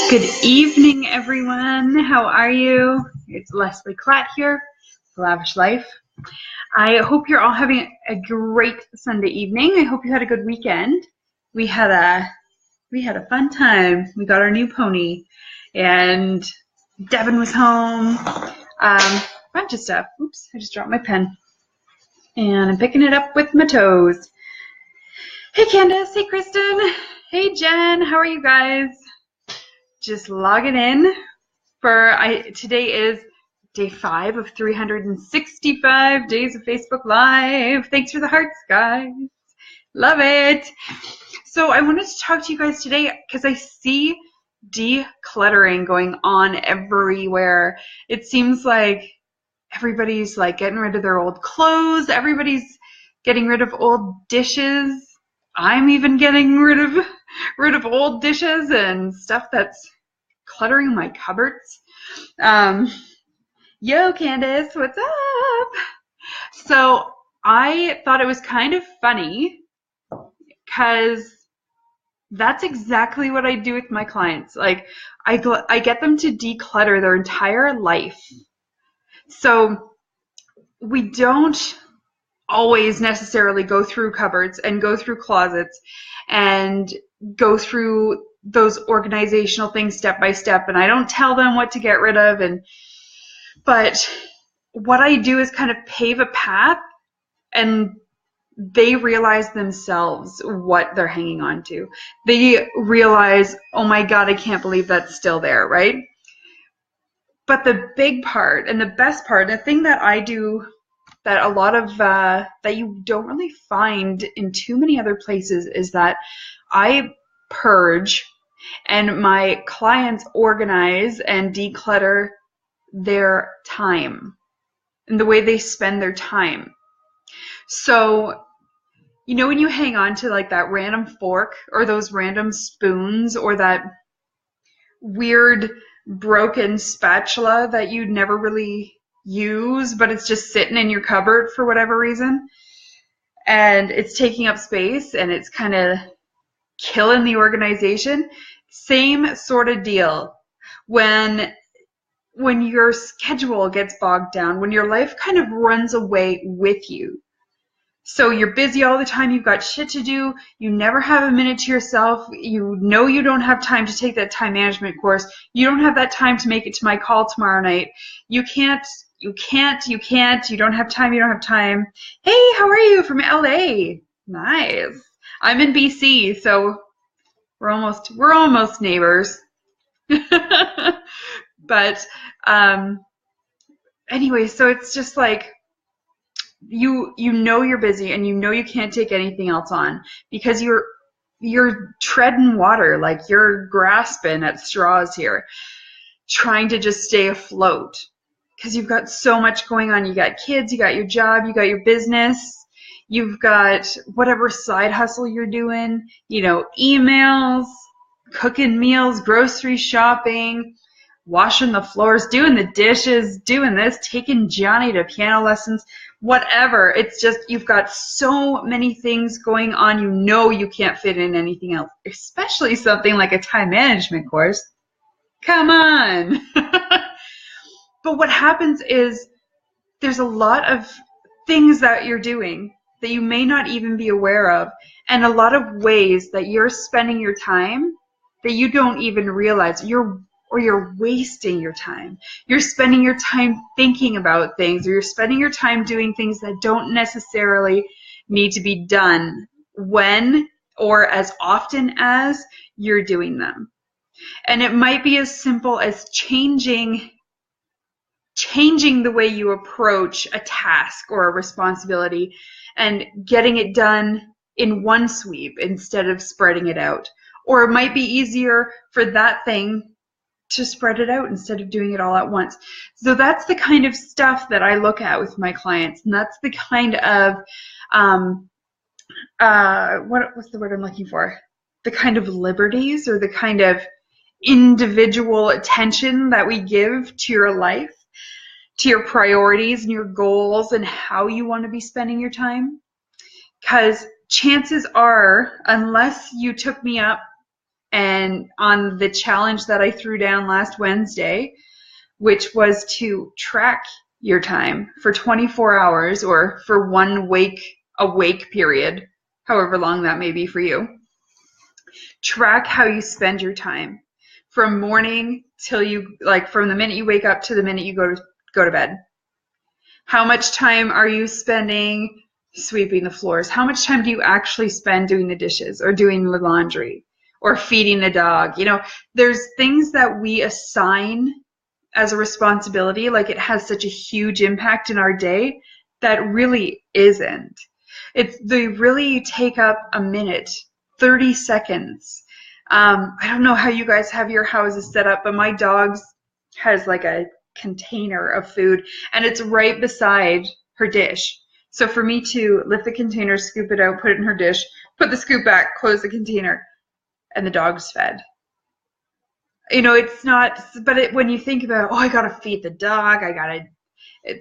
Good evening, everyone. How are you? It's Leslie Klatt here, Lavish Life. I hope you're all having a great Sunday evening. I hope you had a good weekend. We had a fun time. We got our new pony, and Devin was home. Bunch of stuff. Oops, I just dropped my pen, and I'm picking it up with my toes. Hey, Candace. Hey, Kristen. Hey, Jen. How are you guys? Just logging in today is day 5 of 365 days of Facebook Live. Thanks for the hearts, guys. Love it. So I wanted to talk to you guys today because I see decluttering going on everywhere. It seems like everybody's like getting rid of their old clothes. Everybody's getting rid of old dishes. I'm even getting rid of old dishes and stuff that's cluttering my cupboards. Yo, Candace, what's up? So I thought it was kind of funny because that's exactly what I do with my clients. Like I get them to declutter their entire life. So we don't always necessarily go through cupboards and go through closets and go through those organizational things step by step, and I don't tell them what to get rid of, but what I do is kind of pave a path, and they realize themselves what they're hanging on to. They realize, oh my God, I can't believe that's still there, right? But the big part and the best part, the thing that I do that a lot of that you don't really find in too many other places, is that I purge and my clients organize and declutter their time and the way they spend their time. So, you know, when you hang on to like that random fork or those random spoons or that weird broken spatula that you never really use, but it's just sitting in your cupboard for whatever reason, and it's taking up space and it's kind of killing the organization. Same sort of deal when your schedule gets bogged down, when your life kind of runs away with you. So you're busy all the time, you've got shit to do, you never have a minute to yourself, you know you don't have time to take that time management course, you don't have that time to make it to my call tomorrow night, you don't have time. Hey, how are you from LA? Nice. I'm in BC, so we're almost neighbors. But anyway, so it's just like you know you're busy and you know you can't take anything else on because you're treading water, like you're grasping at straws here, trying to just stay afloat because you've got so much going on. You got kids, you got your job, you got your business, you've got whatever side hustle you're doing, you know, emails, cooking meals, grocery shopping, washing the floors, doing the dishes, doing this, taking Johnny to piano lessons, whatever. It's just you've got so many things going on, you know you can't fit in anything else, especially something like a time management course. Come on. But what happens is there's a lot of things that you're doing that you may not even be aware of, and a lot of ways that you're spending your time that you don't even realize you're wasting your time. You're spending your time thinking about things, or you're spending your time doing things that don't necessarily need to be done when or as often as you're doing them. And it might be as simple as changing the way you approach a task or a responsibility and getting it done in one sweep instead of spreading it out. Or it might be easier for that thing to spread it out instead of doing it all at once. So that's the kind of stuff that I look at with my clients, and that's the kind of what's the word I'm looking for? The kind of liberties or the kind of individual attention that we give to your life, to your priorities and your goals and how you want to be spending your time. Because chances are, unless you took me up and on the challenge that I threw down last Wednesday, which was to track your time for 24 hours or for one awake period, however long that may be for you. Track how you spend your time from morning till from the minute you wake up to the minute you go to bed. How much time are you spending sweeping the floors? How much time do you actually spend doing the dishes or doing the laundry or feeding the dog? There's things that we assign as a responsibility, like it has such a huge impact in our day, that really isn't. They really take up a minute, 30 seconds. I don't know how you guys have your houses set up, but my dog's has like a container of food, and it's right beside her dish. So for me to lift the container, scoop it out, put it in her dish, put the scoop back, close the container, and the dog's fed. It's not, but when you think about, I gotta feed the dog,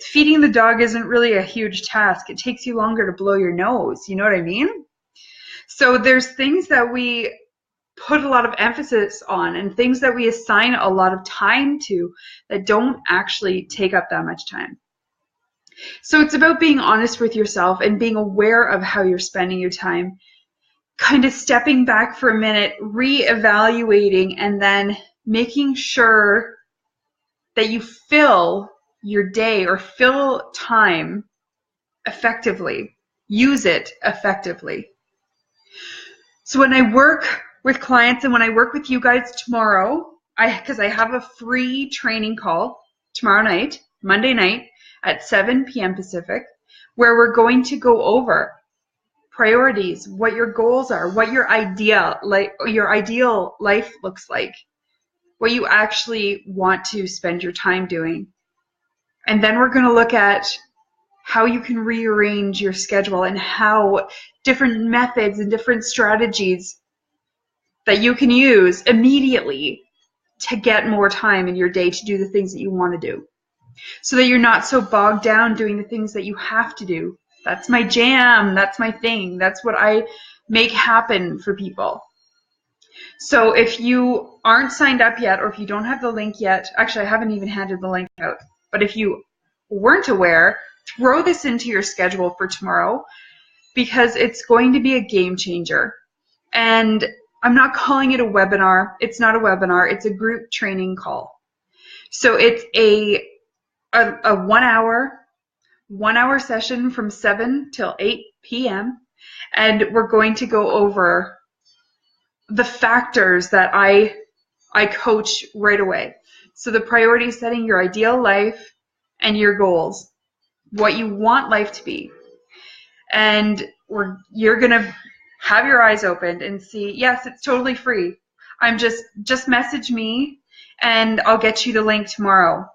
feeding the dog isn't really a huge task. It takes you longer to blow your nose. You know what I mean? So there's things that we put a lot of emphasis on and things that we assign a lot of time to that don't actually take up that much time. So it's about being honest with yourself and being aware of how you're spending your time, kind of stepping back for a minute, reevaluating, and then making sure that you fill your day or fill time effectively. Use it effectively. So when I work with clients and when I work with you guys tomorrow, because I have a free training call tomorrow night, Monday night at 7 p.m. Pacific, where we're going to go over priorities, what your goals are, what your ideal life looks like, what you actually want to spend your time doing. And then we're going to look at how you can rearrange your schedule and how different methods and different strategies that you can use immediately to get more time in your day to do the things that you want to do, so that you're not so bogged down doing the things that you have to do. That's my jam. That's my thing. That's what I make happen for people. So if you aren't signed up yet, or if you don't have the link yet, actually I haven't even handed the link out, but if you weren't aware, throw this into your schedule for tomorrow, because it's going to be a game changer. And I'm not calling it a webinar. It's not a webinar. It's a group training call. So it's a 1 hour session from 7 till 8 p.m. And we're going to go over the factors that I coach right away. So the priority setting, your ideal life, and your goals, what you want life to be. And you're going to have your eyes opened and see, yes, it's totally free. Just message me and I'll get you the link tomorrow.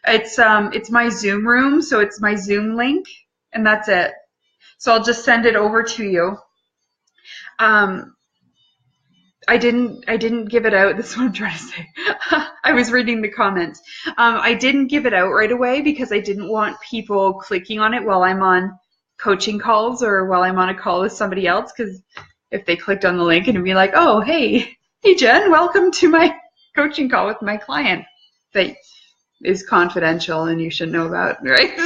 It's my Zoom room, so it's my Zoom link, and that's it. So I'll just send it over to you. I didn't give it out. This is what I'm trying to say. I was reading the comments. I didn't give it out right away because I didn't want people clicking on it while I'm on coaching calls or while I'm on a call with somebody else, because if they clicked on the link and it'd be like, oh, hey Jen, welcome to my coaching call with my client that is confidential and you should know about, right?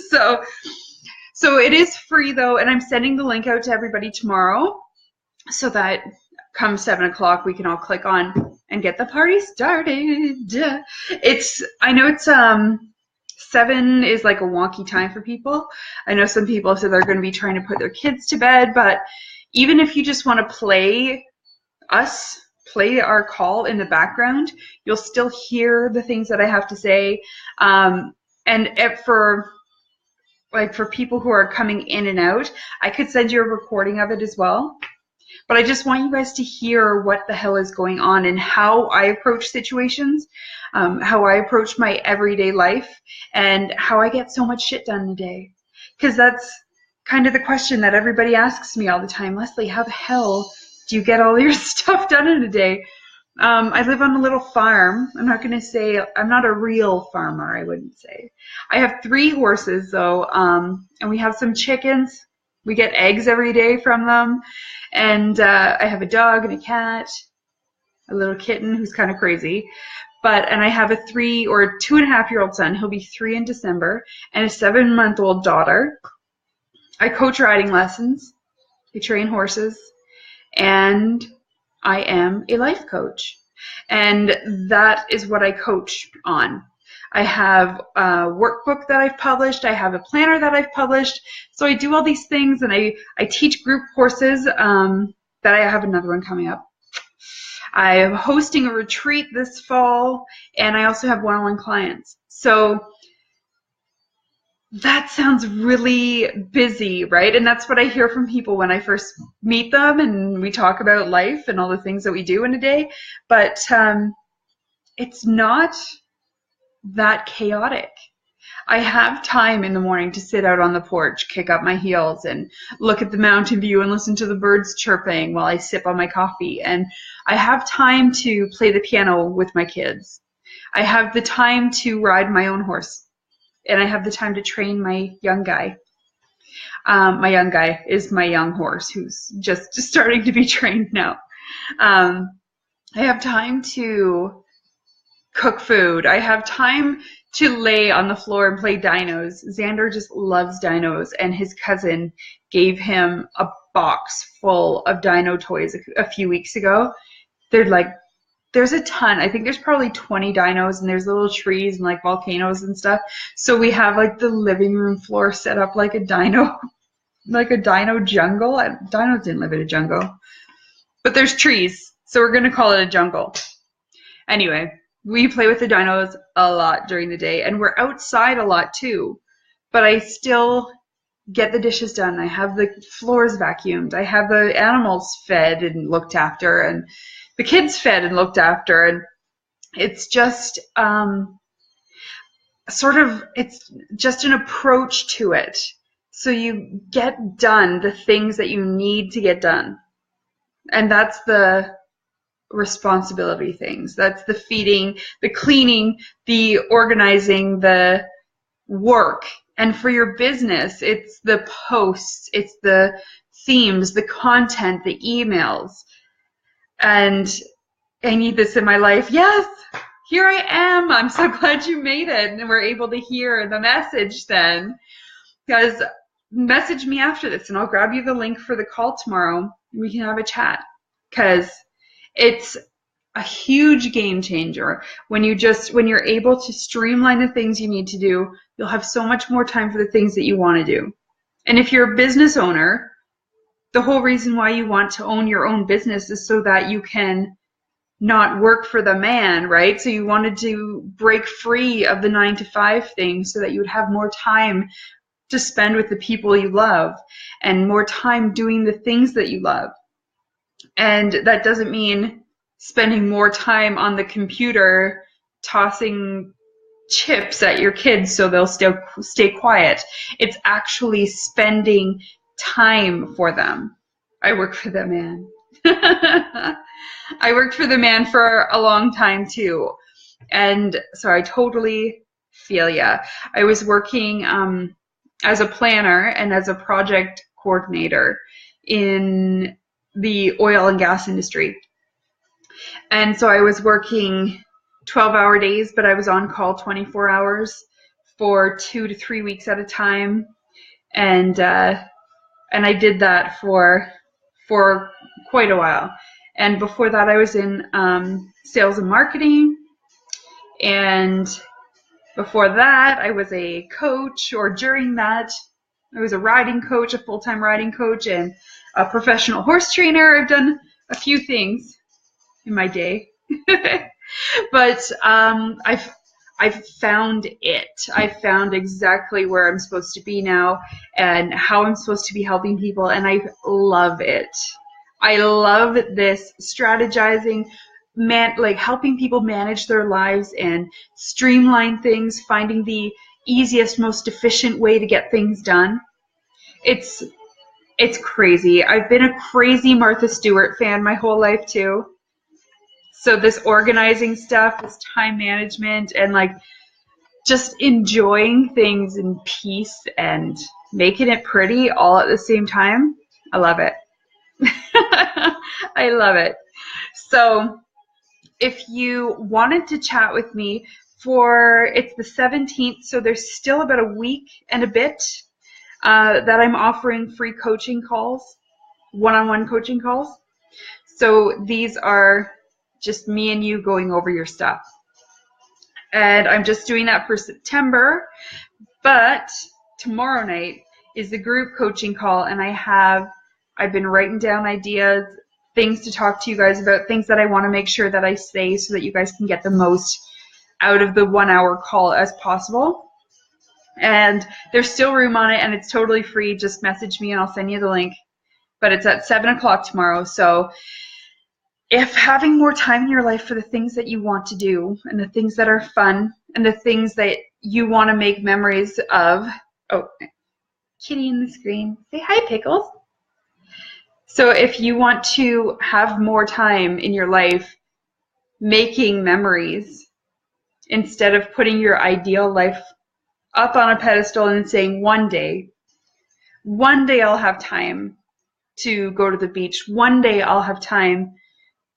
So it is free though, and I'm sending the link out to everybody tomorrow, so that come 7 o'clock we can all click on and get the party started. I know it's 7 is like a wonky time for people. I know some people said they're going to be trying to put their kids to bed, but even if you just want to play our call in the background, you'll still hear the things that I have to say. And for people who are coming in and out, I could send you a recording of it as well. But I just want you guys to hear what the hell is going on and how I approach situations, how I approach my everyday life, and how I get so much shit done in a day. Because that's kind of the question that everybody asks me all the time. Leslie, how the hell do you get all your stuff done in a day? I live on a little farm. I'm not going to say, I'm not a real farmer, I wouldn't say. I have 3 horses though, and we have some chickens. We get eggs every day from them. And I have a dog and a cat, a little kitten who's kind of crazy. And I have a 3 or 2.5-year-old son. He'll be 3 in December, and a 7-month-old daughter. I coach riding lessons. I train horses, and I am a life coach. And that is what I coach on. I have a workbook that I've published. I have a planner that I've published. So I do all these things, and I teach group courses that I have another one coming up. I'm hosting a retreat this fall, and I also have one-on-one clients. So that sounds really busy, right? And that's what I hear from people when I first meet them and we talk about life and all the things that we do in a day. But it's not that chaotic. I have time in the morning to sit out on the porch, kick up my heels, and look at the mountain view and listen to the birds chirping while I sip on my coffee. And I have time to play the piano with my kids. I have the time to ride my own horse. And I have the time to train my young guy. My young guy is my young horse who's just starting to be trained now. I have time to cook food. I have time to lay on the floor and play dinos. Xander just loves dinos, and his cousin gave him a box full of dino toys a few weeks ago. There's a ton. I think there's probably 20 dinos, and there's little trees and like volcanoes and stuff. So we have like the living room floor set up like a dino, like a dino jungle. Dinos didn't live in a jungle, but there's trees. So we're going to call it a jungle. Anyway, we play with the dinos a lot during the day, and we're outside a lot too, but I still get the dishes done. I have the floors vacuumed. I have the animals fed and looked after, and the kids fed and looked after. And it's just it's just an approach to it. So you get done the things that you need to get done. And that's the responsibility things. That's the feeding, the cleaning, the organizing, the work. And for your business, it's the posts, it's the themes, the content, the emails. And I need this in my life. Yes, here I am. I'm so glad you made it. And we're able to hear the message then. Because message me after this, and I'll grab you the link for the call tomorrow. We can have a chat. Because it's a huge game changer when you're able to streamline the things you need to do. You'll have so much more time for the things that you want to do. And if you're a business owner, the whole reason why you want to own your own business is so that you can not work for the man, right? So you wanted to break free of the 9-to-5 thing so that you would have more time to spend with the people you love and more time doing the things that you love. And that doesn't mean spending more time on the computer tossing chips at your kids so they'll still stay quiet. It's actually spending time for them. I work for the man. I worked for the man for a long time too. And so I totally feel ya. I was working as a planner and as a project coordinator in the oil and gas industry. And so I was working 12-hour days, but I was on call 24 hours for 2 to 3 weeks at a time. And I did that for quite a while. And before that, I was in sales and marketing. And before that, I was a coach, or during that, I was a riding coach, a full-time riding coach, and a professional horse trainer. I've done a few things in my day. But I've found it. I've found exactly where I'm supposed to be now and how I'm supposed to be helping people, and I love it. I love this strategizing, helping people manage their lives and streamline things, finding the easiest, most efficient way to get things done. It's crazy. I've been a crazy Martha Stewart fan my whole life too. So this organizing stuff, this time management, and just enjoying things in peace and making it pretty all at the same time. I love it. I love it. So if you wanted to chat with me it's the 17th, so there's still about a week and a bit that I'm offering free coaching calls, one-on-one coaching calls. So these are just me and you going over your stuff. And I'm just doing that for September, but tomorrow night is the group coaching call, and I've been writing down ideas, things to talk to you guys about, things that I want to make sure that I say so that you guys can get the most out of the 1 hour call as possible. And there's still room on it, and it's totally free. Just message me and I'll send you the link. But it's at 7 o'clock tomorrow. So if having more time in your life for the things that you want to do and the things that are fun and the things that you want to make memories of. Oh, kitty in the screen. Say hi, Pickles. So if you want to have more time in your life making memories instead of putting your ideal life up on a pedestal and saying one day I'll have time to go to the beach. One day I'll have time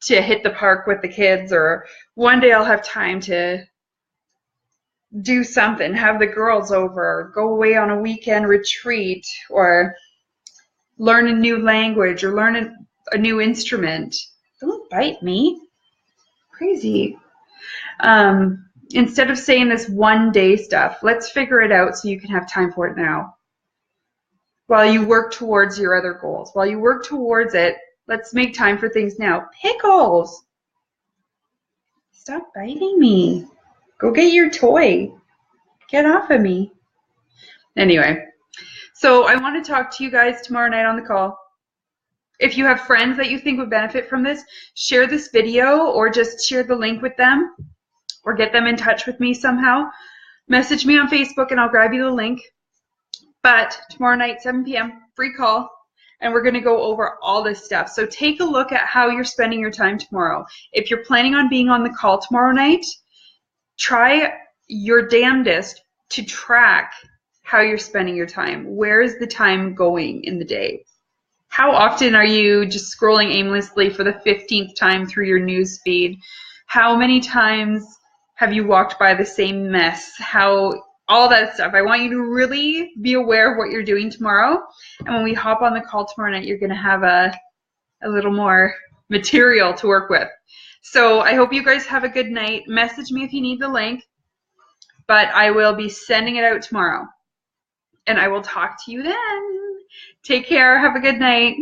to hit the park with the kids, or one day I'll have time to do something, have the girls over, go away on a weekend retreat, or learn a new language, or learn a new instrument. Don't bite me. Crazy. Instead of saying this one day stuff, let's figure it out so you can have time for it now. While you work towards your other goals. While you work towards it, let's make time for things now. Pickles! Stop biting me. Go get your toy. Get off of me. Anyway, so I want to talk to you guys tomorrow night on the call. If you have friends that you think would benefit from this, share this video or just share the link with them or get them in touch with me somehow. Message me on Facebook and I'll grab you the link. But tomorrow night, 7 p.m., free call, and we're going to go over all this stuff. So take a look at how you're spending your time tomorrow. If you're planning on being on the call tomorrow night, try your damnedest to track how you're spending your time. Where is the time going in the day? How often are you just scrolling aimlessly for the 15th time through your news feed? How many times have you walked by the same mess? All that stuff. I want you to really be aware of what you're doing tomorrow. And when we hop on the call tomorrow night, you're going to have a little more material to work with. So I hope you guys have a good night. Message me if you need the link. But I will be sending it out tomorrow. And I will talk to you then. Take care. Have a good night.